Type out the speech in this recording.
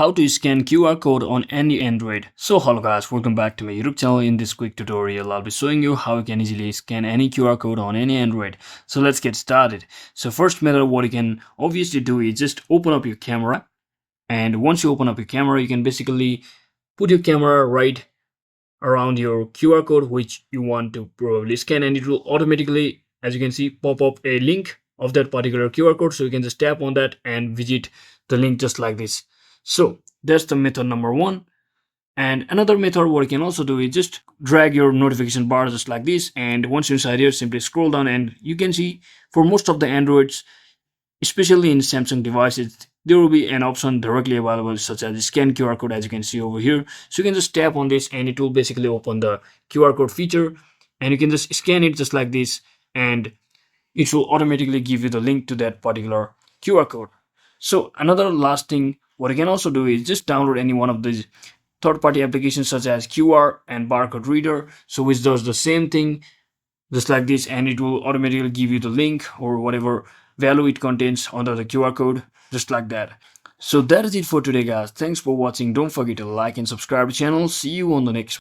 How to scan QR code on any Android. So hello guys, welcome back to my YouTube channel. In this quick tutorial, I'll be showing you how you can easily scan any QR code on any Android. So let's get started. So first method, what you can obviously do is just open up your camera. And once you open up your camera, you can basically put your camera right around your QR code which you want to probably scan, and it will automatically, as you can see, pop up a link of that particular QR code. So you can just tap on that and visit the link just like this. So that's the method number one. And another method what you can also do is just drag your notification bar just like this, and once you're inside here, simply scroll down and you can see for most of the Androids, especially in Samsung devices, there will be an option directly available such as scan QR code, as you can see over here. So you can just tap on this and it will basically open the QR code feature, and you can just scan it just like this, and it will automatically give you the link to that particular QR code. So another last thing what you can also do is just download any one of these third-party applications such as QR and barcode reader, so which does the same thing just like this, and it will automatically give you the link or whatever value it contains under the QR code just like that. So that is it for today guys. Thanks for watching. Don't forget to like and subscribe to the channel. See you on the next